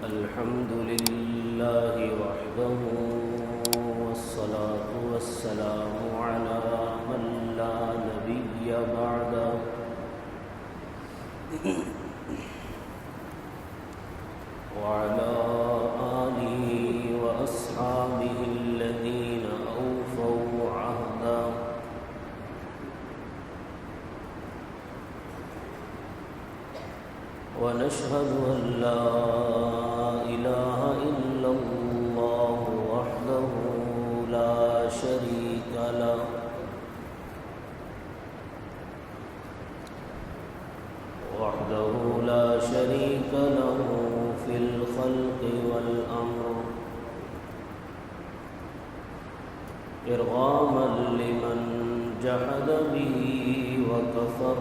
الحمد لله وحده والصلاة والسلام على من لا نبي بعده وعلى آله وأصحابه الذين أوفوا عهدا ونشهد أن لا إله إلا الله وحده لا شريك له في الخلق والأمر إرغاما لمن جحد به وكفر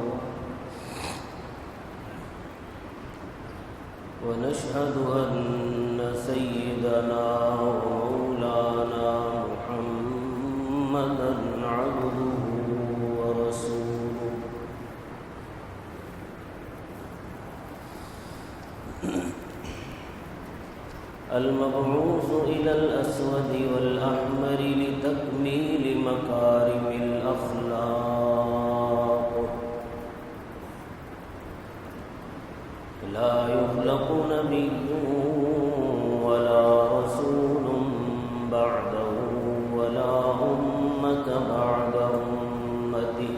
ونشهد أن سيدنا ومولانا محمدا عبده ورسوله المبعوث إلى الأسود والأحمر لتكميل مكارم الأخلاق لا يخلق نبي ولا رسول بعده ولا أمة بعد أمته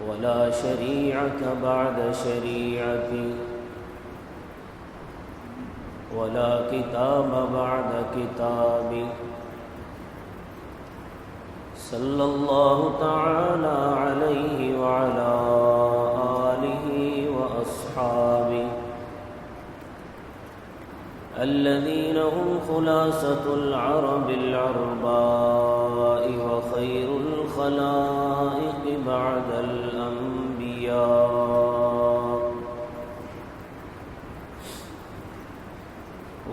ولا شريعة بعد شريعته ولا كتاب بعد كتابه صلى الله تعالى عليه وعلى آله وأصحابه الذين هم خلاصة العرب العرباء وخير الخلائق بعد الأنبياء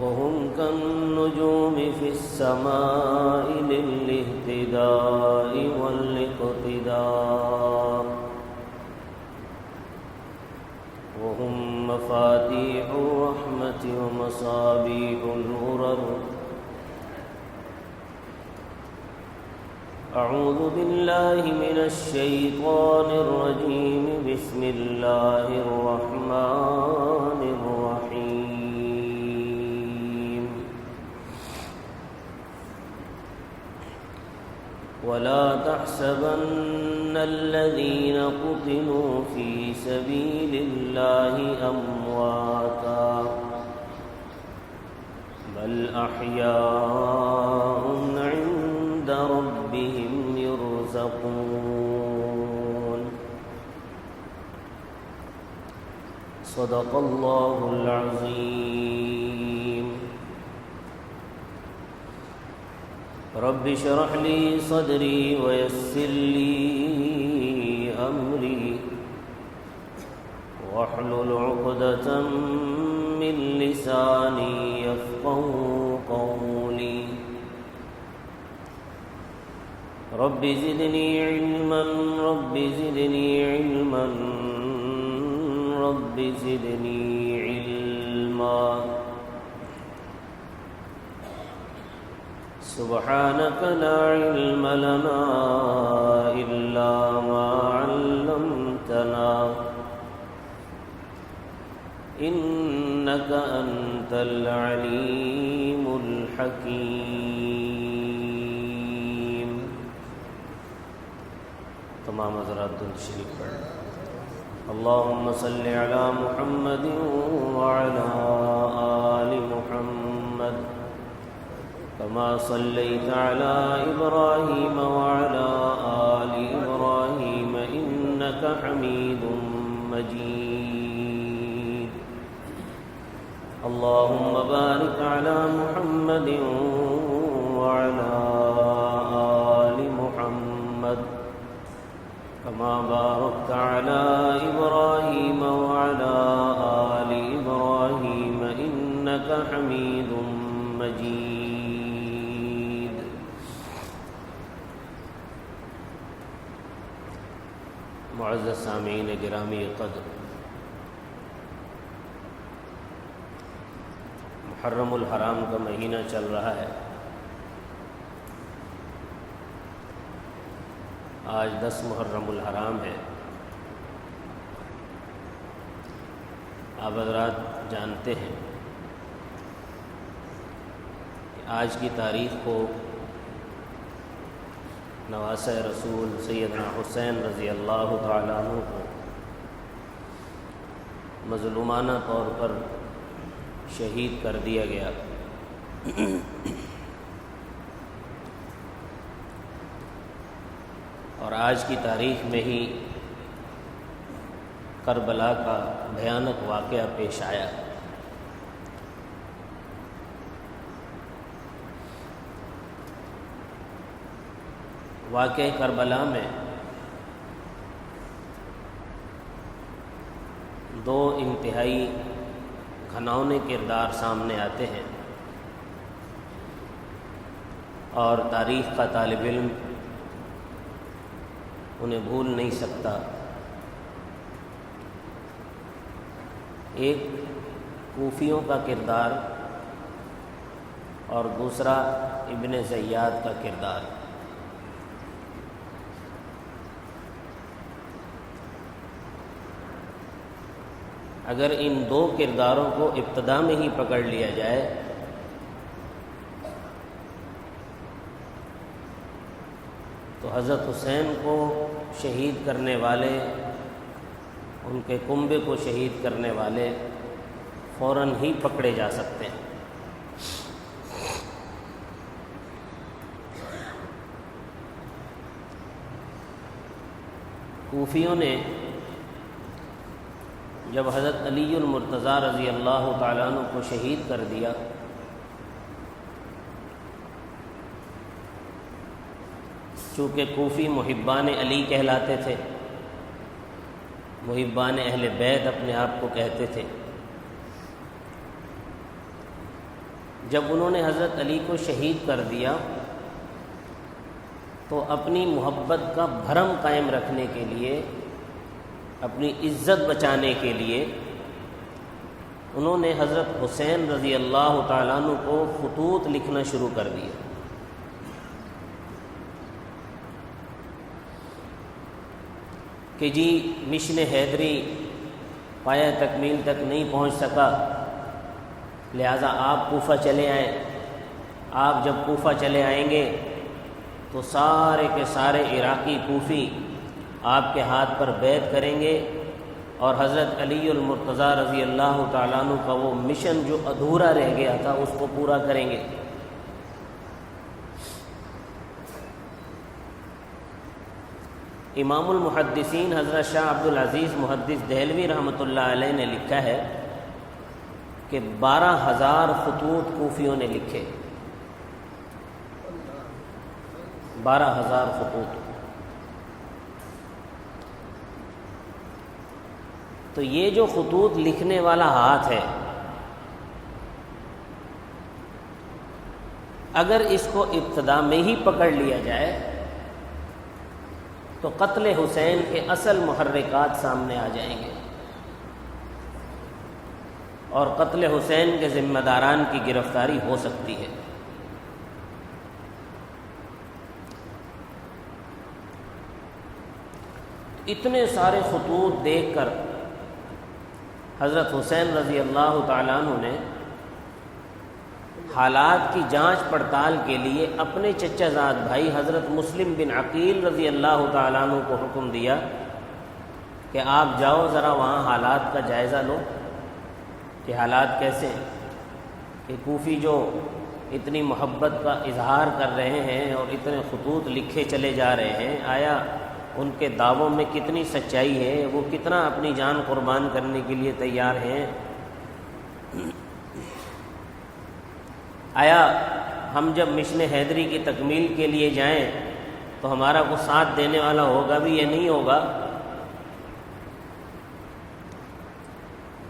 وهم كالنجوم في السماء للاهتداء والاقتداء وهم مفاتيح الرحمة ومصابيح الغرر أعوذ بالله من الشيطان الرجيم بسم الله الرحمن الرحيم ولا تحسبن الذين قتلوا في سبيل الله أمواتا بل أحياء عند ربهم يرزقون صدق الله العظيم رب اشرح لي صدري ويسر لي أمري واحلل عقدة من لساني يفقهوا قولي رب زدني علما رب زدني علما رب زدني علما سبحانك لا علم لنا إلا ما علمتنا إنك أنت العليم الحكيم تمام حضرات درود شریف پڑھ اللهم صل على محمد وعلى آل محمد كما صليت على إبراهيم وعلى آل إبراهيم إنك حميد مجيد اللهم بارك على محمد وعلى آل محمد كما باركت على إبراهيم وعلى آل إبراهيم إنك حميد مجيد معزز سامعین گرامی قدر، محرم الحرام کا مہینہ چل رہا ہے۔ آج 10 محرم الحرام ہے۔ آپ حضرات جانتے ہیں کہ آج کی تاریخ کو نواسہ رسول سیدنا حسین رضی اللہ تعالیٰ عنہ کو مظلومانہ طور پر شہید کر دیا گیا۔ اور آج کی تاریخ میں ہی کربلا کا بھیانک واقعہ پیش آیا۔ واقعہ کربلا میں دو انتہائی گھناؤنے کردار سامنے آتے ہیں، اور تاریخ کا طالب علم انہیں بھول نہیں سکتا۔ ایک کوفیوں کا کردار اور دوسرا ابن زیاد کا کردار۔ اگر ان دو کرداروں کو ابتدا میں ہی پکڑ لیا جائے تو حضرت حسین کو شہید کرنے والے، ان کے کنبے کو شہید کرنے والے فوراً ہی پکڑے جا سکتے ہیں۔ کوفیوں نے جب حضرت علی المرتضیٰ رضی اللہ تعالیٰ عنہ کو شہید کر دیا چونکہ کوفی محبان علی کہلاتے تھے، محبان اہل بیت اپنے آپ کو کہتے تھے، جب انہوں نے حضرت علی کو شہید کر دیا تو اپنی محبت کا بھرم قائم رکھنے کے لیے، اپنی عزت بچانے کے لیے انہوں نے حضرت حسین رضی اللہ تعالیٰ عنہ کو خطوط لکھنا شروع کر دیے۔ کہ جی مشن حیدری پایہ تکمیل تک نہیں پہنچ سکا، لہٰذا آپ کوفہ چلے آئیں۔ آپ جب کوفہ چلے آئیں گے تو سارے کے سارے عراقی کوفی آپ کے ہاتھ پر بیعت کریں گے، اور حضرت علی المرتضیٰ رضی اللہ تعالیٰ عنہ کا وہ مشن جو ادھورا رہ گیا تھا اس کو پورا کریں گے۔ امام المحدثین حضرت شاہ عبد العزیز محدث دہلوی رحمۃ اللہ علیہ نے لکھا ہے کہ 12,000 خطوط کوفیوں نے لکھے، 12,000 خطوط۔ تو یہ جو خطوط لکھنے والا ہاتھ ہے، اگر اس کو ابتدا میں ہی پکڑ لیا جائے تو قتل حسین کے اصل محرکات سامنے آ جائیں گے، اور قتل حسین کے ذمہ داران کی گرفتاری ہو سکتی ہے۔ اتنے سارے خطوط دیکھ کر حضرت حسین رضی اللہ تعالیٰ عنہ نے حالات کی جانچ پڑتال کے لیے اپنے چچا زاد بھائی حضرت مسلم بن عقیل رضی اللہ تعالیٰ عنہ کو حکم دیا کہ آپ جاؤ ذرا وہاں حالات کا جائزہ لو کہ حالات کیسے ہیں، کہ کوفی جو اتنی محبت کا اظہار کر رہے ہیں اور اتنے خطوط لکھے چلے جا رہے ہیں، آیا ان کے دعووں میں کتنی سچائی ہے، وہ کتنا اپنی جان قربان کرنے کے لیے تیار ہیں، آیا ہم جب مشن حیدری کی تکمیل کے لیے جائیں تو ہمارا کو ساتھ دینے والا ہوگا بھی یا نہیں ہوگا۔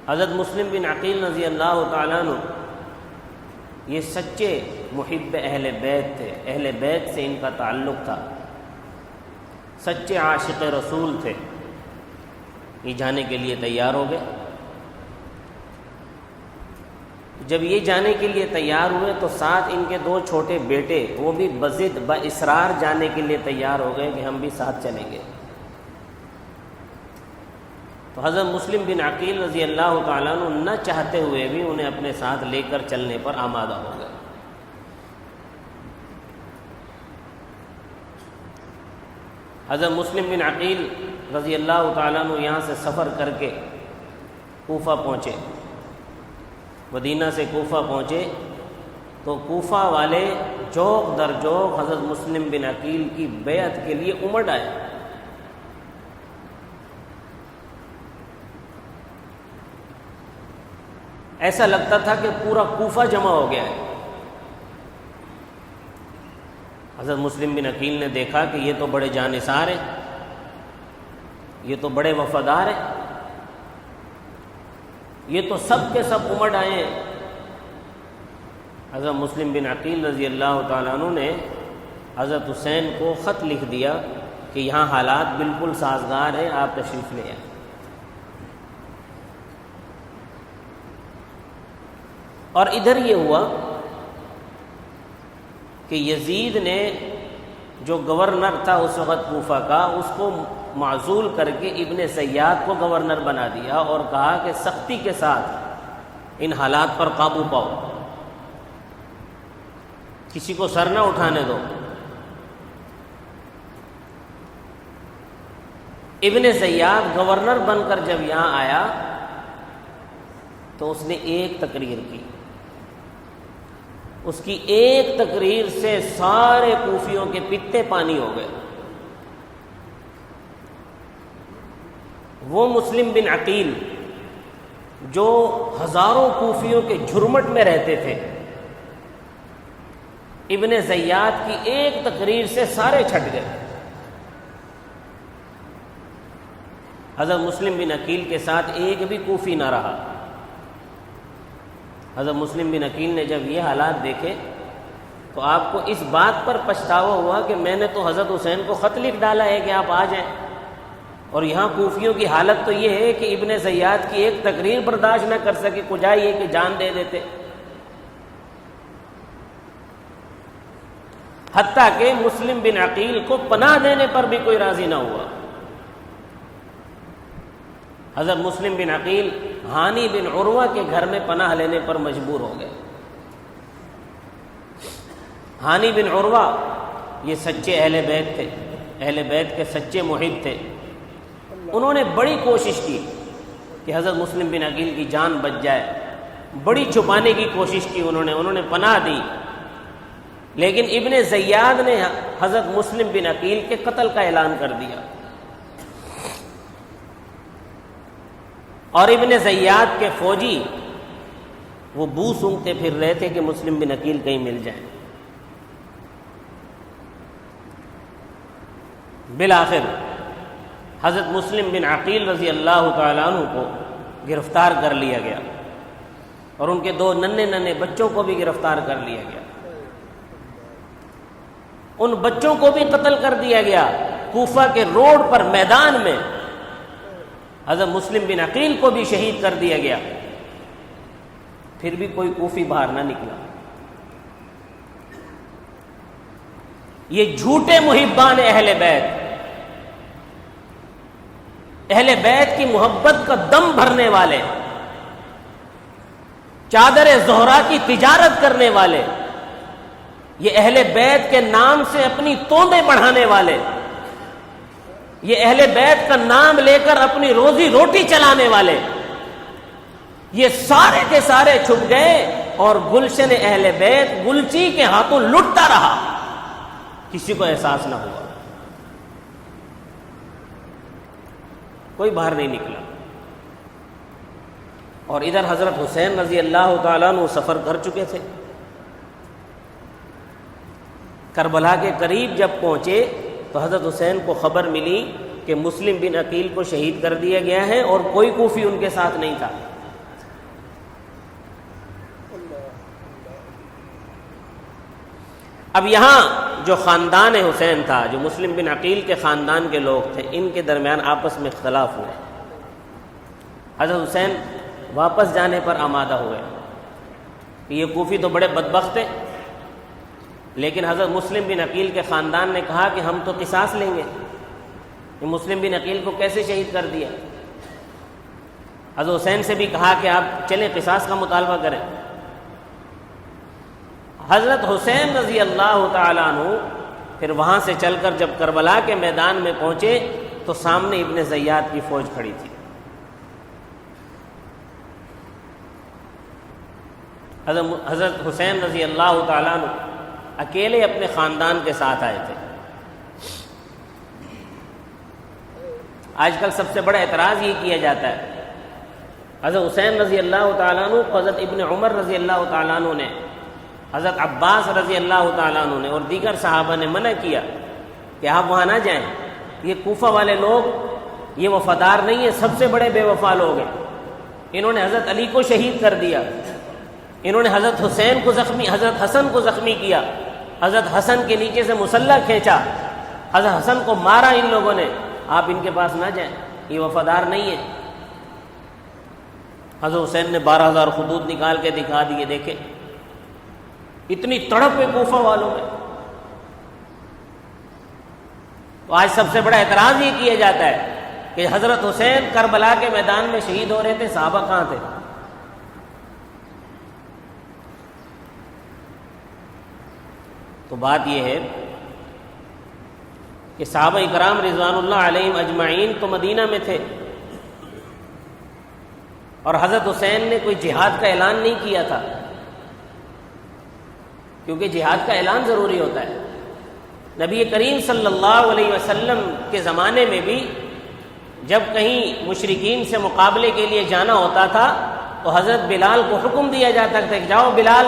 حضرت مسلم بن عقیل رضی اللہ تعالیٰ عنہ یہ سچے محب اہل بیت تھے، اہل بیت سے ان کا تعلق تھا، سچے عاشق رسول تھے، یہ جانے کے لیے تیار ہو گئے۔ جب یہ جانے کے لیے تیار ہوئے تو ساتھ ان کے 2 چھوٹے بیٹے وہ بھی بضد باصرار جانے کے لیے تیار ہو گئے کہ ہم بھی ساتھ چلیں گے۔ تو حضرت مسلم بن عقیل رضی اللہ تعالیٰ عنہ نہ چاہتے ہوئے بھی انہیں اپنے ساتھ لے کر چلنے پر آمادہ ہو گئے۔ حضرت مسلم بن عقیل رضی اللہ تعالیٰ عنہ یہاں سے سفر کر کے کوفہ پہنچے، مدینہ سے کوفہ پہنچے تو کوفہ والے جوق در جوق حضرت مسلم بن عقیل کی بیعت کے لیے امڑ آئے۔ ایسا لگتا تھا کہ پورا کوفہ جمع ہو گیا ہے۔ حضرت مسلم بن عقیل نے دیکھا کہ یہ تو بڑے جانثار ہیں، یہ تو بڑے وفادار ہیں، یہ تو سب کے سب امڑ آئے ہیں۔ حضرت مسلم بن عقیل رضی اللہ تعالیٰ عنہ نے حضرت حسین کو خط لکھ دیا کہ یہاں حالات بالکل سازگار ہیں، آپ تشریف لے آئیں۔ اور ادھر یہ ہوا کہ یزید نے جو گورنر تھا اس وقت کوفہ کا، اس کو معزول کر کے ابن زیاد کو گورنر بنا دیا اور کہا کہ سختی کے ساتھ ان حالات پر قابو پاؤ، کسی کو سر نہ اٹھانے دو۔ ابن زیاد گورنر بن کر جب یہاں آیا تو اس نے ایک تقریر کی، اس کی ایک تقریر سے سارے کوفیوں کے پتے پانی ہو گئے۔ وہ مسلم بن عقیل جو ہزاروں کوفیوں کے جھرمٹ میں رہتے تھے، ابن زیاد کی ایک تقریر سے سارے چھٹ گئے۔ حضرت مسلم بن عقیل کے ساتھ ایک بھی کوفی نہ رہا۔ حضرت مسلم بن عقیل نے جب یہ حالات دیکھے تو آپ کو اس بات پر پچھتاوا ہوا کہ میں نے تو حضرت حسین کو خط لکھ ڈالا ہے کہ آپ آ جائیں، اور یہاں کوفیوں کی حالت تو یہ ہے کہ ابن زیاد کی ایک تقریر برداشت نہ کر سکے، کجائے یہ کہ جان دے دیتے۔ حتیٰ کہ مسلم بن عقیل کو پناہ دینے پر بھی کوئی راضی نہ ہوا۔ حضرت مسلم بن عقیل ہانی بن عروہ کے گھر میں پناہ لینے پر مجبور ہو گئے۔ ہانی بن عروہ یہ سچے اہل بیت تھے، اہل بیت کے سچے محب تھے۔ انہوں نے بڑی کوشش کی کہ حضرت مسلم بن عقیل کی جان بچ جائے، بڑی چھپانے کی کوشش کی، انہوں نے پناہ دی، لیکن ابن زیاد نے حضرت مسلم بن عقیل کے قتل کا اعلان کر دیا، اور ابن زیاد کے فوجی وہ بو سونگتے پھر رہے تھے کہ مسلم بن عقیل کہیں مل جائیں۔ بالآخر حضرت مسلم بن عقیل رضی اللہ تعالیٰ عنہ کو گرفتار کر لیا گیا، اور ان کے 2 ننھے بچوں کو بھی گرفتار کر لیا گیا۔ ان بچوں کو بھی قتل کر دیا گیا کوفہ کے روڈ پر، میدان میں۔ حضرت مسلم بن عقیل کو بھی شہید کر دیا گیا۔ پھر بھی کوئی کوفی باہر نہ نکلا۔ یہ جھوٹے محبان اہل بیت، اہل بیت کی محبت کا دم بھرنے والے، چادر زہرا کی تجارت کرنے والے، یہ اہل بیت کے نام سے اپنی توندیں بڑھانے والے، یہ اہل بیت کا نام لے کر اپنی روزی روٹی چلانے والے، یہ سارے کے سارے چھپ گئے، اور گلشن اہل بیت گلچی کے ہاتھوں لٹتا رہا، کسی کو احساس نہ ہوا، کوئی باہر نہیں نکلا۔ اور ادھر حضرت حسین رضی اللہ تعالیٰ عنہ سفر کر چکے تھے۔ کربلا کے قریب جب پہنچے تو حضرت حسین کو خبر ملی کہ مسلم بن عقیل کو شہید کر دیا گیا ہے، اور کوئی کوفی ان کے ساتھ نہیں تھا۔ اب یہاں جو خاندان حسین تھا، جو مسلم بن عقیل کے خاندان کے لوگ تھے، ان کے درمیان آپس میں اختلاف ہوئے۔ حضرت حسین واپس جانے پر آمادہ ہوئے، کہ یہ کوفی تو بڑے بدبخت ہیں، لیکن حضرت مسلم بن عقیل کے خاندان نے کہا کہ ہم تو قصاص لیں گے، یہ مسلم بن عقیل کو کیسے شہید کر دیا؟ حضرت حسین سے بھی کہا کہ آپ چلیں قصاص کا مطالبہ کریں۔ حضرت حسین رضی اللہ تعالیٰ عنہ پھر وہاں سے چل کر جب کربلا کے میدان میں پہنچے تو سامنے ابن زیاد کی فوج کھڑی تھی۔ حضرت حسین رضی اللہ تعالیٰ عنہ اکیلے اپنے خاندان کے ساتھ آئے تھے۔ آج کل سب سے بڑا اعتراض یہ کیا جاتا ہے، حضرت حسین رضی اللہ تعالیٰ عنہ کو حضرت ابن عمر رضی اللہ تعالیٰ عنہ نے، حضرت عباس رضی اللہ تعالیٰ عنہ نے اور دیگر صحابہ نے منع کیا کہ آپ وہاں نہ جائیں، یہ کوفہ والے لوگ یہ وفادار نہیں ہیں، سب سے بڑے بے وفا لوگ ہیں، انہوں نے حضرت علی کو شہید کر دیا، انہوں نے حضرت حسین کو زخمی، حضرت حسن کو زخمی کیا، حضرت حسن کے نیچے سے مسلح کھینچا، حضرت حسن کو مارا ان لوگوں نے، آپ ان کے پاس نہ جائیں، یہ وفادار نہیں ہے۔ حضرت حسین نے 12,000 خطوط نکال کے دکھا دیے، دیکھیں اتنی تڑپ ہے کوفہ والوں میں۔ تو آج سب سے بڑا اعتراض یہ کیا جاتا ہے کہ حضرت حسین کربلا کے میدان میں شہید ہو رہے تھے، صحابہ کہاں تھے؟ تو بات یہ ہے کہ صحابہ اکرام رضوان اللہ علیہم اجمعین تو مدینہ میں تھے، اور حضرت حسین نے کوئی جہاد کا اعلان نہیں کیا تھا، کیونکہ جہاد کا اعلان ضروری ہوتا ہے۔ نبی کریم صلی اللہ علیہ وسلم کے زمانے میں بھی جب کہیں مشرکین سے مقابلے کے لیے جانا ہوتا تھا تو حضرت بلال کو حکم دیا جاتا تھا کہ جاؤ بلال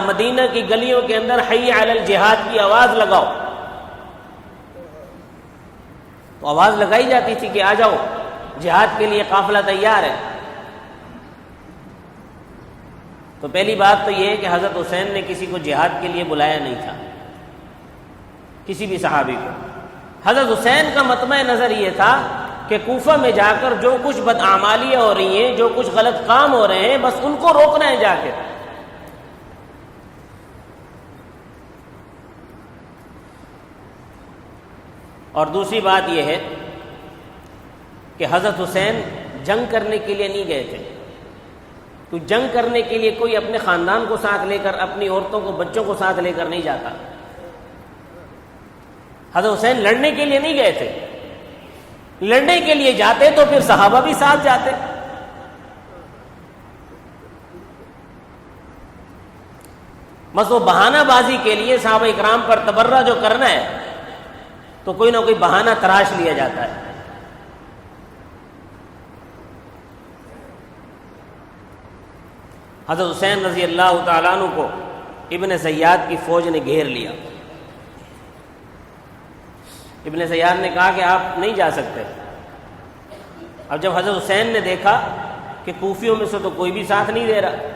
مدینہ کی گلیوں کے اندر حی علی الجہاد کی آواز لگاؤ، تو آواز لگائی جاتی تھی کہ آ جاؤ جہاد کے لیے قافلہ تیار ہے۔ تو پہلی بات تو یہ ہے کہ حضرت حسین نے کسی کو جہاد کے لیے بلایا نہیں تھا، کسی بھی صحابی کو۔ حضرت حسین کا مطمع نظر یہ تھا کہ کوفہ میں جا کر جو کچھ بدعمالیاں ہو رہی ہیں، جو کچھ غلط کام ہو رہے ہیں، بس ان کو روکنا ہے جا کے۔ اور دوسری بات یہ ہے کہ حضرت حسین جنگ کرنے کے لیے نہیں گئے تھے، تو جنگ کرنے کے لیے کوئی اپنے خاندان کو ساتھ لے کر، اپنی عورتوں کو، بچوں کو ساتھ لے کر نہیں جاتا۔ حضرت حسین لڑنے کے لیے نہیں گئے تھے، لڑنے کے لیے جاتے تو پھر صحابہ بھی ساتھ جاتے۔ بس وہ بہانہ بازی کے لیے صحابہ اکرام پر تبرہ جو کرنا ہے تو کوئی نہ کوئی بہانہ تراش لیا جاتا ہے۔ حضرت حسین رضی اللہ تعالیٰ عنہ کو ابن زیاد کی فوج نے گھیر لیا۔ ابن زیاد نے کہا کہ آپ نہیں جا سکتے۔ اب جب حضرت حسین نے دیکھا کہ کوفیوں میں سے تو کوئی بھی ساتھ نہیں دے رہا،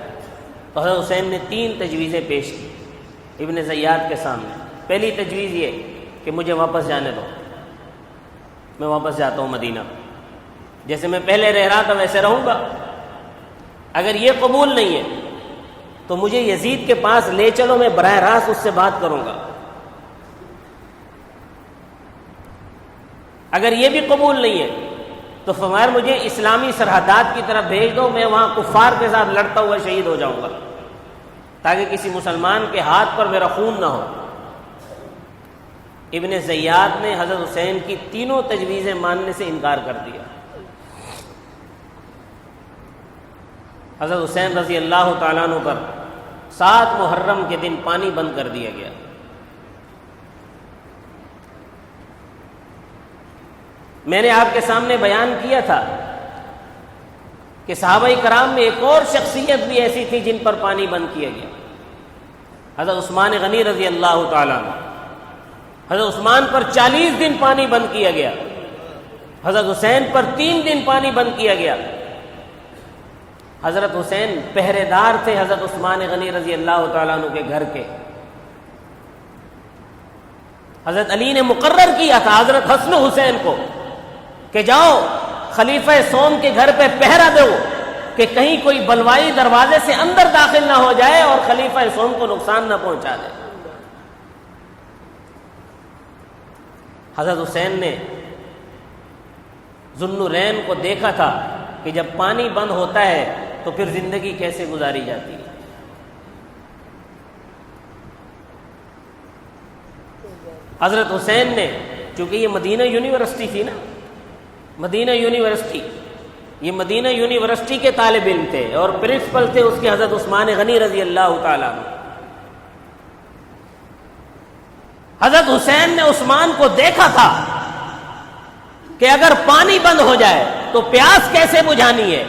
تو حضرت حسین نے 3 تجویزیں پیش کی ابن زیاد کے سامنے۔ پہلی تجویز یہ کہ مجھے واپس جانے دو، میں واپس جاتا ہوں مدینہ، جیسے میں پہلے رہ رہا تھا ویسے رہوں گا۔ اگر یہ قبول نہیں ہے تو مجھے یزید کے پاس لے چلو، میں براہ راست اس سے بات کروں گا۔ اگر یہ بھی قبول نہیں ہے تو فرمایا مجھے اسلامی سرحدات کی طرف بھیج دو، میں وہاں کفار کے ساتھ لڑتا ہوا شہید ہو جاؤں گا، تاکہ کسی مسلمان کے ہاتھ پر میرا خون نہ ہو۔ ابن زیاد نے حضرت حسین کی تینوں تجویزیں ماننے سے انکار کر دیا۔ حضرت حسین رضی اللہ تعالیٰ عنہ پر 7 محرم کے دن پانی بند کر دیا گیا۔ میں نے آپ کے سامنے بیان کیا تھا کہ صحابہ کرام میں ایک اور شخصیت بھی ایسی تھی جن پر پانی بند کیا گیا، حضرت عثمان غنی رضی اللہ تعالیٰ عنہ۔ حضرت عثمان پر 40 دن پانی بند کیا گیا، حضرت حسین پر 3 دن پانی بند کیا گیا۔ حضرت حسین پہرے دار تھے حضرت عثمان غنی رضی اللہ تعالیٰ عنہ کے گھر کے۔ حضرت علی نے مقرر کیا تھا حضرت حسن حسین کو کہ جاؤ خلیفہ سوم کے گھر پہ پہرا دو، کہ کہیں کوئی بلوائی دروازے سے اندر داخل نہ ہو جائے اور خلیفہ سوم کو نقصان نہ پہنچا دے۔ حضرت حسین نے ذوالنورین کو دیکھا تھا کہ جب پانی بند ہوتا ہے تو پھر زندگی کیسے گزاری جاتی ہے۔ حضرت حسین نے، چونکہ یہ مدینہ یونیورسٹی تھی نا، مدینہ یونیورسٹی، یہ مدینہ یونیورسٹی کے طالب علم تھے اور پرنسپل تھے اس کے حضرت عثمان غنی رضی اللہ تعالیٰ عنہ۔ حضرت حسین نے عثمان کو دیکھا تھا کہ اگر پانی بند ہو جائے تو پیاس کیسے بجھانی ہے،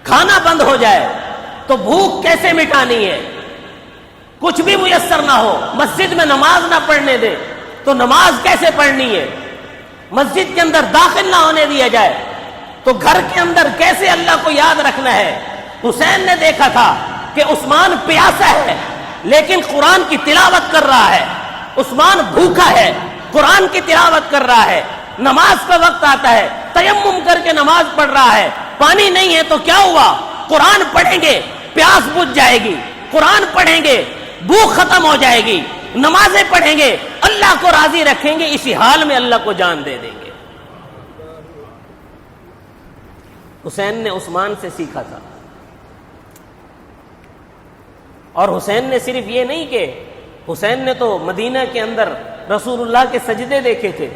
کھانا بند ہو جائے تو بھوک کیسے مٹانی ہے، کچھ بھی میسر نہ ہو، مسجد میں نماز نہ پڑھنے دے تو نماز کیسے پڑھنی ہے، مسجد کے اندر داخل نہ ہونے دیا جائے تو گھر کے اندر کیسے اللہ کو یاد رکھنا ہے۔ حسین نے دیکھا تھا کہ عثمان پیاسا ہے لیکن قرآن کی تلاوت کر رہا ہے، عثمان بھوکا ہے قرآن کی تلاوت کر رہا ہے، نماز کا وقت آتا ہے تیمم کر کے نماز پڑھ رہا ہے، پانی نہیں ہے تو کیا ہوا، قرآن پڑھیں گے پیاس بجھ جائے گی، قرآن پڑھیں گے بھوک ختم ہو جائے گی، نمازیں پڑھیں گے اللہ کو راضی رکھیں گے، اسی حال میں اللہ کو جان دے دیں گے۔ حسین نے عثمان سے سیکھا تھا، اور حسین نے صرف یہ نہیں کہ حسین نے تو مدینہ کے اندر رسول اللہ کے سجدے دیکھے تھے،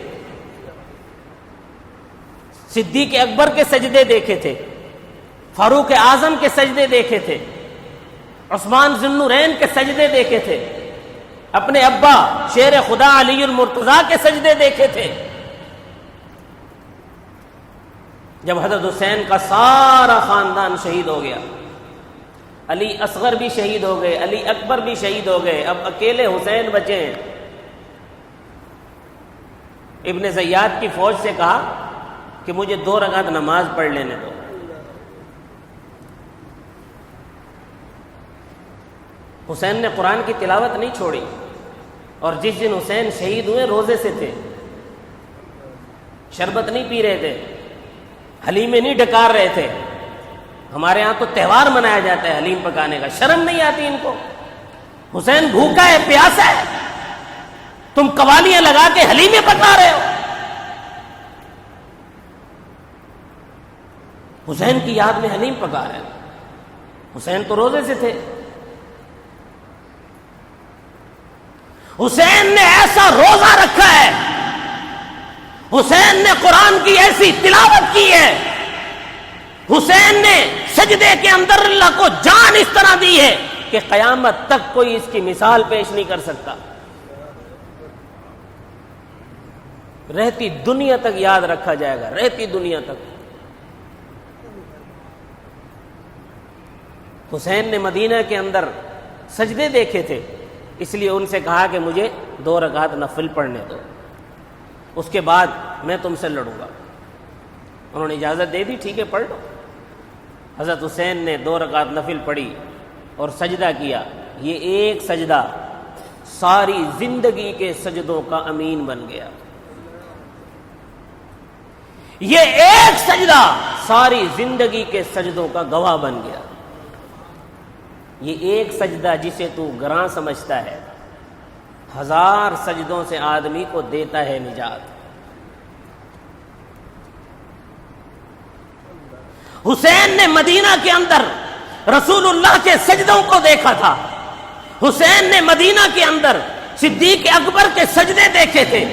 صدیق اکبر کے سجدے دیکھے تھے، فاروق اعظم کے سجدے دیکھے تھے، عثمان ذوالنورین کے سجدے دیکھے تھے، اپنے ابا شیر خدا علی المرتضیٰ کے سجدے دیکھے تھے۔ جب حضرت حسین کا سارا خاندان شہید ہو گیا، علی اصغر بھی شہید ہو گئے، علی اکبر بھی شہید ہو گئے، اب اکیلے حسین بچے ہیں، ابن زیاد کی فوج سے کہا کہ مجھے 2 رکعت نماز پڑھ لینے دو۔ حسین نے قرآن کی تلاوت نہیں چھوڑی، اور جس دن حسین شہید ہوئے روزے سے تھے، شربت نہیں پی رہے تھے، حلیمے نہیں ڈکار رہے تھے۔ ہمارے ہاں تو تہوار منایا جاتا ہے حلیم پکانے کا، شرم نہیں آتی ان کو؟ حسین بھوکا ہے پیاسا ہے، تم قوالیاں لگا کے حلیمے پکا رہے ہو۔ حسین کی یاد میں حلیم پکا رہے ہیں، حسین تو روزے سے تھے۔ حسین نے ایسا روزہ رکھا ہے، حسین نے قرآن کی ایسی تلاوت کی ہے، حسین نے سجدے کے اندر اللہ کو جان اس طرح دی ہے کہ قیامت تک کوئی اس کی مثال پیش نہیں کر سکتا، رہتی دنیا تک یاد رکھا جائے گا، رہتی دنیا تک۔ حسین نے مدینہ کے اندر سجدے دیکھے تھے، اس لیے ان سے کہا کہ مجھے 2 رکعت نفل پڑھنے دو، اس کے بعد میں تم سے لڑوں گا۔ انہوں نے اجازت دے دی، ٹھیک ہے پڑھ لو۔ حضرت حسین نے 2 رکعت نفل پڑھی اور سجدہ کیا۔ یہ ایک سجدہ ساری زندگی کے سجدوں کا امین بن گیا، یہ ایک سجدہ ساری زندگی کے سجدوں کا گواہ بن گیا۔ یہ ایک سجدہ جسے تو گراں سمجھتا ہے، 1000 سجدوں سے آدمی کو دیتا ہے نجات۔ حسین نے مدینہ کے اندر رسول اللہ کے سجدوں کو دیکھا تھا، حسین نے مدینہ کے اندر صدیق اکبر کے سجدے دیکھے تھے،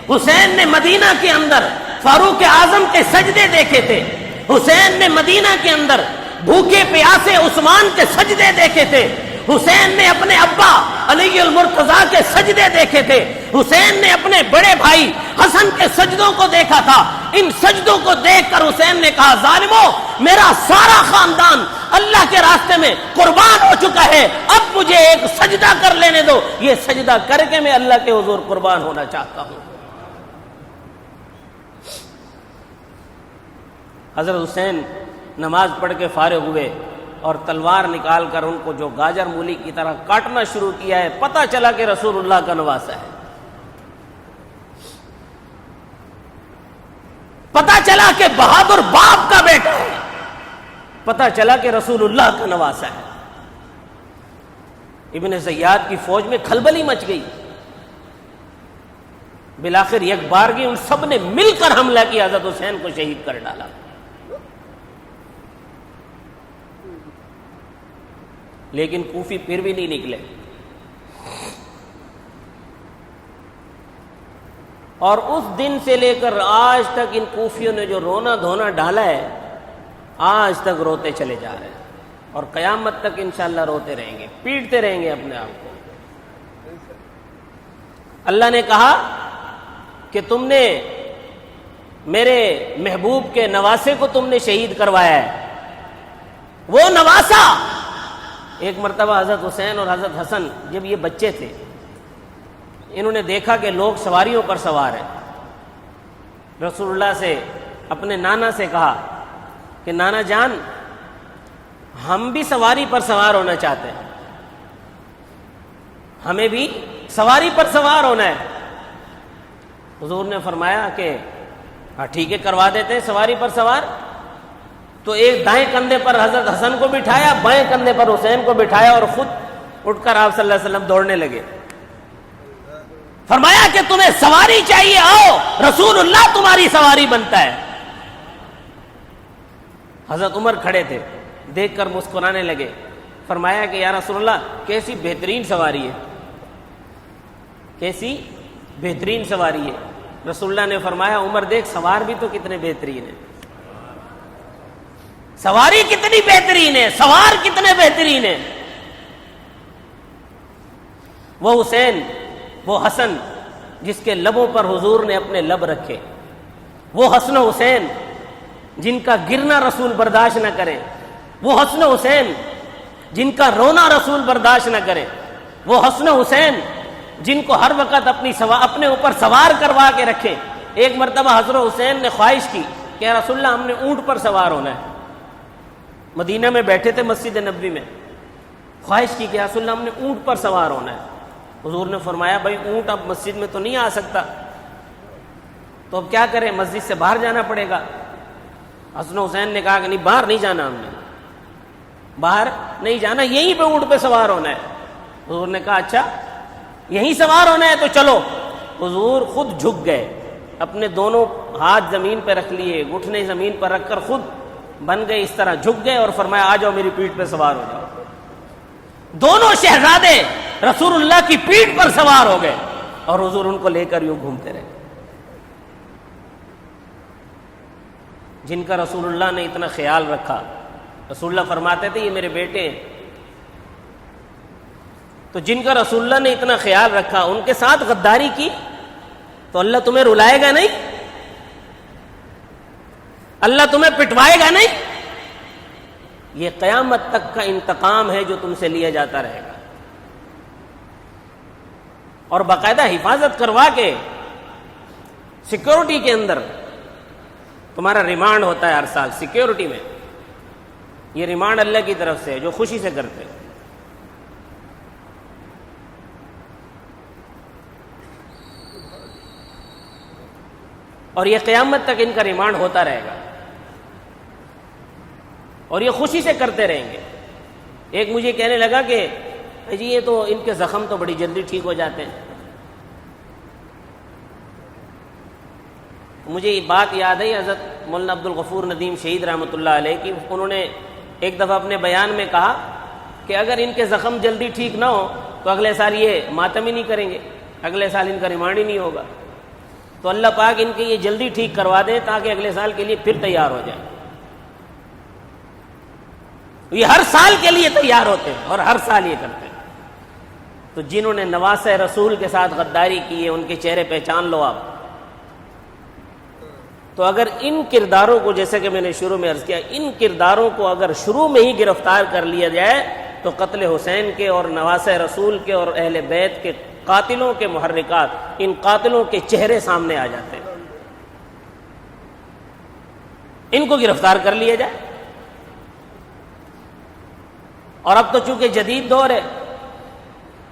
حسین نے مدینہ کے اندر فاروق اعظم کے سجدے دیکھے تھے، حسین نے مدینہ کے اندر بھوکے پیاسے عثمان کے سجدے دیکھے تھے، حسین نے اپنے ابا علی المرتضیٰ کے سجدے دیکھے تھے، حسین نے اپنے بڑے بھائی حسن کے سجدوں کو دیکھا تھا۔ ان سجدوں کو دیکھ کر حسین نے کہا، ظالمو میرا سارا خاندان اللہ کے راستے میں قربان ہو چکا ہے، اب مجھے ایک سجدہ کر لینے دو، یہ سجدہ کر کے میں اللہ کے حضور قربان ہونا چاہتا ہوں۔ حضرت حسین نماز پڑھ کے فارغ ہوئے اور تلوار نکال کر ان کو جو گاجر مولی کی طرح کاٹنا شروع کیا ہے، پتہ چلا کہ رسول اللہ کا نواسا ہے، پتہ چلا کہ بہادر باپ کا بیٹا ہے، پتہ چلا کہ رسول اللہ کا نواسا ہے۔ ابن زیاد کی فوج میں کھلبلی مچ گئی، بالآخر یک بارگی ان سب نے مل کر حملہ کیا، حضرت حسین کو شہید کر ڈالا۔ لیکن کوفی پھر بھی نہیں نکلے، اور اس دن سے لے کر آج تک ان کوفیوں نے جو رونا دھونا ڈالا ہے، آج تک روتے چلے جا رہے ہیں، اور قیامت تک انشاءاللہ روتے رہیں گے، پیٹتے رہیں گے اپنے آپ کو۔ اللہ نے کہا کہ تم نے میرے محبوب کے نواسے کو تم نے شہید کروایا ہے۔ وہ نواسا، ایک مرتبہ حضرت حسین اور حضرت حسن جب یہ بچے تھے، انہوں نے دیکھا کہ لوگ سواریوں پر سوار ہیں۔ رسول اللہ سے اپنے نانا سے کہا کہ نانا جان، ہم بھی سواری پر سوار ہونا چاہتے ہیں، ہمیں بھی سواری پر سوار ہونا ہے۔ حضور نے فرمایا کہ ہاں ٹھیک ہے، کروا دیتے ہیں سواری پر سوار۔ تو ایک دائیں کندھے پر حضرت حسن کو بٹھایا، بائیں کندھے پر حسین کو بٹھایا، اور خود اٹھ کر آپ صلی اللہ علیہ وسلم دوڑنے لگے۔ فرمایا کہ تمہیں سواری چاہیے، آؤ، رسول اللہ تمہاری سواری بنتا ہے۔ حضرت عمر کھڑے تھے، دیکھ کر مسکرانے لگے۔ فرمایا کہ یا رسول اللہ، کیسی بہترین سواری ہے، کیسی بہترین سواری ہے۔ رسول اللہ نے فرمایا عمر دیکھ، سوار بھی تو کتنے بہترین ہیں، سواری کتنی بہترین ہے، سوار کتنے بہترین ہیں۔ وہ حسین، وہ حسن جس کے لبوں پر حضور نے اپنے لب رکھے، وہ حسن و حسین جن کا گرنا رسول برداشت نہ کرے، وہ حسن و حسین جن کا رونا رسول برداشت نہ کرے، وہ حسن و حسین جن کو ہر وقت اپنے اوپر سوار کروا کے رکھے۔ ایک مرتبہ حضرت حسین نے خواہش کی کہ یا رسول اللہ، ہم نے اونٹ پر سوار ہونا ہے۔ مدینہ میں بیٹھے تھے، مسجد نبوی میں، خواہش کی کہ یا رسول اللہ، ہم نے اونٹ پر سوار ہونا ہے۔ حضور نے فرمایا بھائی اونٹ اب مسجد میں تو نہیں آ سکتا، تو اب کیا کریں، مسجد سے باہر جانا پڑے گا۔ حسن حسین نے کہا کہ نہیں، باہر نہیں جانا، ہم نے باہر نہیں جانا، یہیں پہ اونٹ پہ سوار ہونا ہے۔ حضور نے کہا اچھا یہیں سوار ہونا ہے تو چلو۔ حضور خود جھک گئے، اپنے دونوں ہاتھ زمین پہ رکھ لیے، گھٹنے زمین پر رکھ کر خود بن گئے، اس طرح جھک گئے اور فرمایا آ جاؤ میری پیٹھ پہ سوار ہو جاؤ۔ دونوں شہزادے رسول اللہ کی پیٹھ پر سوار ہو گئے، اور حضور ان کو لے کر یوں گھومتے رہے۔ جن کا رسول اللہ نے اتنا خیال رکھا، رسول اللہ فرماتے تھے یہ میرے بیٹے ہیں، تو جن کا رسول اللہ نے اتنا خیال رکھا، ان کے ساتھ غداری کی تو اللہ تمہیں رلائے گا نہیں، اللہ تمہیں پٹوائے گا نہیں۔ یہ قیامت تک کا انتقام ہے جو تم سے لیا جاتا رہے گا، اور باقاعدہ حفاظت کروا کے سیکورٹی کے اندر تمہارا ریمانڈ ہوتا ہے ہر سال سیکورٹی میں۔ یہ ریمانڈ اللہ کی طرف سے ہے جو خوشی سے کرتے ہیں۔ اور یہ قیامت تک ان کا ریمانڈ ہوتا رہے گا، اور یہ خوشی سے کرتے رہیں گے۔ ایک مجھے کہنے لگا کہ جی یہ تو ان کے زخم تو بڑی جلدی ٹھیک ہو جاتے ہیں۔ مجھے یہ بات یاد ہے حضرت مولانا عبد الغفور ندیم شہید رحمۃ اللہ علیہ کی، انہوں نے ایک دفعہ اپنے بیان میں کہا کہ اگر ان کے زخم جلدی ٹھیک نہ ہو تو اگلے سال یہ ماتم ہی نہیں کریں گے، اگلے سال ان کا ریمانڈ ہی نہیں ہوگا۔ تو اللہ پاک ان کے یہ جلدی ٹھیک کروا دیں تاکہ اگلے سال کے لیے پھر تیار ہو جائیں۔ یہ ہر سال کے لیے تیار ہوتے ہیں اور ہر سال یہ کرتے ہیں۔ تو جنہوں نے نواسہ رسول کے ساتھ غداری کی ہے ان کے چہرے پہچان لو آپ۔ تو اگر ان کرداروں کو، جیسے کہ میں نے شروع میں عرض کیا، ان کرداروں کو اگر شروع میں ہی گرفتار کر لیا جائے تو قتل حسین کے اور نواسہ رسول کے اور اہل بیت کے قاتلوں کے محرکات، ان قاتلوں کے چہرے سامنے آ جاتے ہیں۔ ان کو گرفتار کر لیا جائے۔ اور اب تو چونکہ جدید دور ہے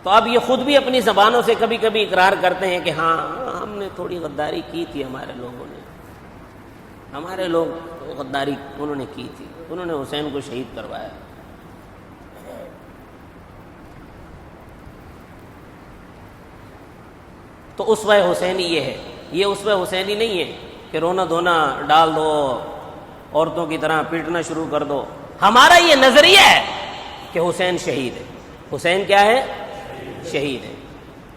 تو اب یہ خود بھی اپنی زبانوں سے کبھی کبھی اقرار کرتے ہیں کہ ہاں ہم نے تھوڑی غداری کی تھی، ہمارے لوگوں نے ہمارے لوگ غداری انہوں نے کی تھی، انہوں نے حسین کو شہید کروایا۔ تو اسوہ حسینی یہ ہے، یہ اسوہ حسینی نہیں ہے کہ رونا دھونا ڈال دو، عورتوں کی طرح پیٹنا شروع کر دو۔ ہمارا یہ نظریہ ہے کہ حسین شہید ہے، حسین کیا ہے؟ شہید ہے۔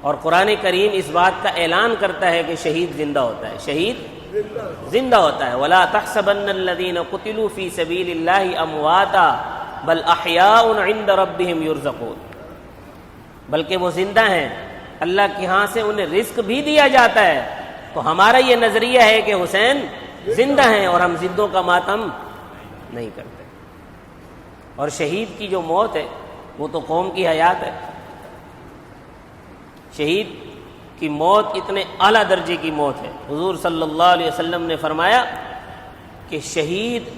اور قرآن کریم اس بات کا اعلان کرتا ہے کہ شہید زندہ ہوتا ہے، شہید زندہ ہوتا ہے۔ وَلَا تَحْسَبَنَّ الَّذِينَ قُتِلُوا فِي سَبِيلِ اللَّهِ أَمْوَاتًا بَلْ أَحْيَاءٌ عِندَ رَبِّهِمْ يُرْزَقُونَ، بلکہ وہ زندہ ہیں، اللہ کے ہاں سے انہیں رزق بھی دیا جاتا ہے۔ تو ہمارا یہ نظریہ ہے کہ حسین زندہ ہیں اور ہم زندوں کا ماتم نہیں کرتے۔ اور شہید کی جو موت ہے وہ تو قوم کی حیات ہے۔ شہید کی موت اتنے اعلیٰ درجے کی موت ہے۔ حضور صلی اللہ علیہ وسلم نے فرمایا کہ شہید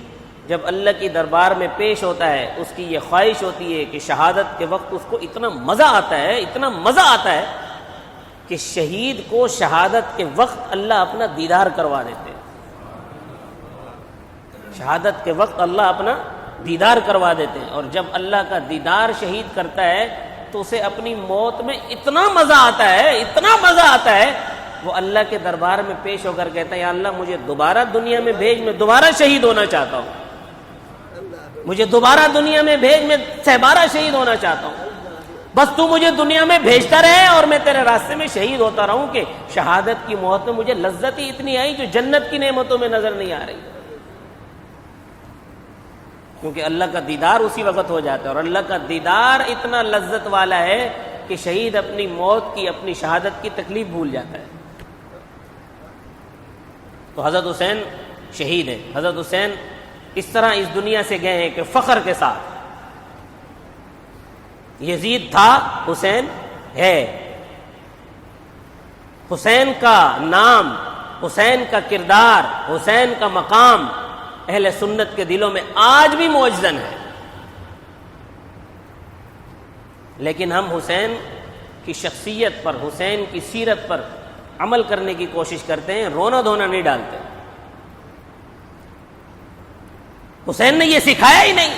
جب اللہ کی دربار میں پیش ہوتا ہے، اس کی یہ خواہش ہوتی ہے کہ شہادت کے وقت اس کو اتنا مزہ آتا ہے، اتنا مزہ آتا ہے کہ شہید کو شہادت کے وقت اللہ اپنا دیدار کروا دیتے ہیں۔ شہادت کے وقت اللہ اپنا دیدار کروا دیتے ہیں، اور جب اللہ کا دیدار شہید کرتا ہے تو اسے اپنی موت میں اتنا مزہ آتا ہے، اتنا مزہ آتا ہے، وہ اللہ کے دربار میں پیش ہو کر کہتا ہے یا اللہ مجھے دوبارہ دنیا میں بھیج، میں دوبارہ شہید ہونا چاہتا ہوں، مجھے دوبارہ دنیا میں بھیج، میں سہبارہ شہید ہونا چاہتا ہوں، بس تو مجھے دنیا میں بھیجتا رہے اور میں تیرے راستے میں شہید ہوتا رہوں کہ شہادت کی موت میں مجھے لذت ہی اتنی آئی جو جنت کی نعمتوں میں نظر نہیں آ رہی، کیونکہ اللہ کا دیدار اسی وقت ہو جاتا ہے۔ اور اللہ کا دیدار اتنا لذت والا ہے کہ شہید اپنی موت کی، اپنی شہادت کی تکلیف بھول جاتا ہے۔ تو حضرت حسین شہید ہے۔ حضرت حسین اس طرح اس دنیا سے گئے ہیں کہ فخر کے ساتھ، یزید تھا، حسین ہے۔ حسین کا نام، حسین کا کردار، حسین کا مقام اہل سنت کے دلوں میں آج بھی معجزن ہے۔ لیکن ہم حسین کی شخصیت پر، حسین کی سیرت پر عمل کرنے کی کوشش کرتے ہیں، رونا دھونا نہیں ڈالتے۔ حسین نے یہ سکھایا ہی نہیں۔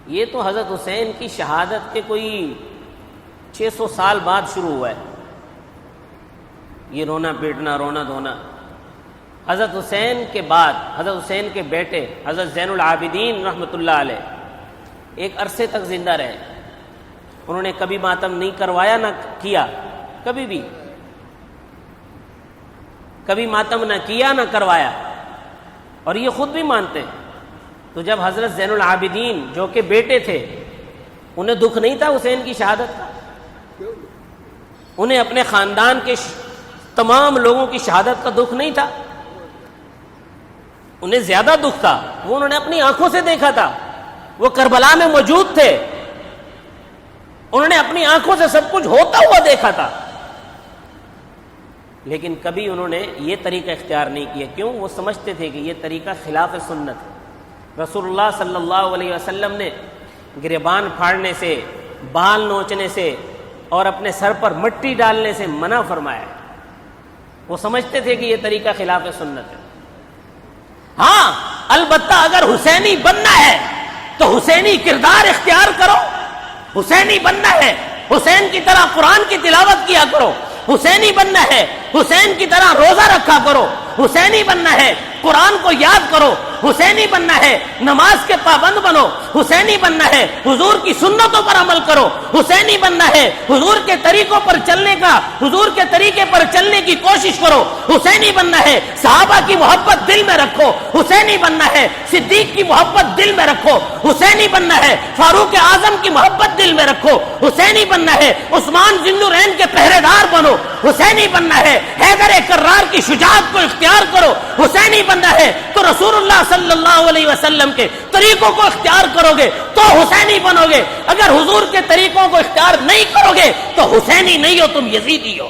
یہ تو حضرت حسین کی شہادت کے کوئی 600 سال بعد شروع ہوا ہے، یہ رونا پیٹنا، رونا دھونا۔ حضرت حسین کے بعد حضرت حسین کے بیٹے حضرت زین العابدین رحمۃ اللہ علیہ ایک عرصے تک زندہ رہے۔ انہوں نے کبھی ماتم نہیں کروایا، نہ کیا، کبھی بھی کبھی ماتم نہ کیا نہ کروایا، اور یہ خود بھی مانتے ہیں۔ تو جب حضرت زین العابدین جو کہ بیٹے تھے، انہیں دکھ نہیں تھا حسین کی شہادت کا؟ انہیں اپنے خاندان کے تمام لوگوں کی شہادت کا دکھ نہیں تھا؟ انہیں زیادہ دکھ تھا، وہ انہوں نے اپنی آنکھوں سے دیکھا تھا، وہ کربلا میں موجود تھے، انہوں نے اپنی آنکھوں سے سب کچھ ہوتا ہوا دیکھا تھا، لیکن کبھی انہوں نے یہ طریقہ اختیار نہیں کیا۔ کیوں؟ وہ سمجھتے تھے کہ یہ طریقہ خلاف سنت ہے۔ رسول اللہ صلی اللہ علیہ وسلم نے گریبان پھاڑنے سے، بال نوچنے سے اور اپنے سر پر مٹی ڈالنے سے منع فرمایا۔ وہ سمجھتے تھے کہ یہ طریقہ خلاف سنت ہے۔ ہاں البتہ اگر حسینی بننا ہے تو حسینی کردار اختیار کرو، حسینی بننا ہے حسین کی طرح قرآن کی تلاوت کیا کرو، حسینی بننا ہے حسین کی طرح روزہ رکھا کرو، حسینی بننا ہے قرآن کو یاد کرو، حسینی بننا ہے نماز کے پابند بنو، حسینی بننا ہے حضور کی سنتوں پر عمل کرو، حسینی بننا ہے حضور کے طریقوں پر چلنے کا، حضور کے طریقے پر چلنے کی کوشش کرو، حسینی بننا ہے صحابہ کی محبت دل میں رکھو، حسینی بننا ہے صدیق کی محبت دل میں رکھو، حسینی بننا ہے فاروق اعظم کی محبت دل میں رکھو، حسینی بننا ہے عثمان ذی النورین کے پہرے دار بنو، حسینی بننا ہے حیدر کرار کی شجاعت کو اختیار کرو، حسینی بننا ہے تو رسول اللہ صلی اللہ علیہ وسلم کے طریقوں کو اختیار کرو گے تو حسینی بنو گے۔ اگر حضور کے طریقوں کو اختیار نہیں کرو گے تو حسینی نہیں ہو، تم یزیدی ہو۔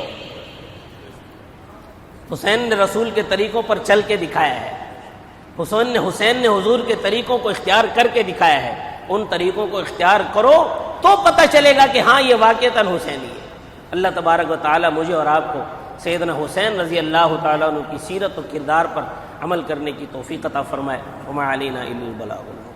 حسین نے رسول کے طریقوں پر چل کے دکھایا ہے، حسین نے حضور کے طریقوں کو اختیار کر کے دکھایا ہے۔ ان طریقوں کو اختیار کرو تو پتہ چلے گا کہ ہاں یہ واقعتاً حسینی ہے۔ اللہ تبارک و تعالی مجھے اور آپ کو سیدنا حسین رضی اللہ تعالیٰ عنہ کی سیرت و کردار پر عمل کرنے کی توفیق عطا فرمائے۔ وما علینا الا البلاغ۔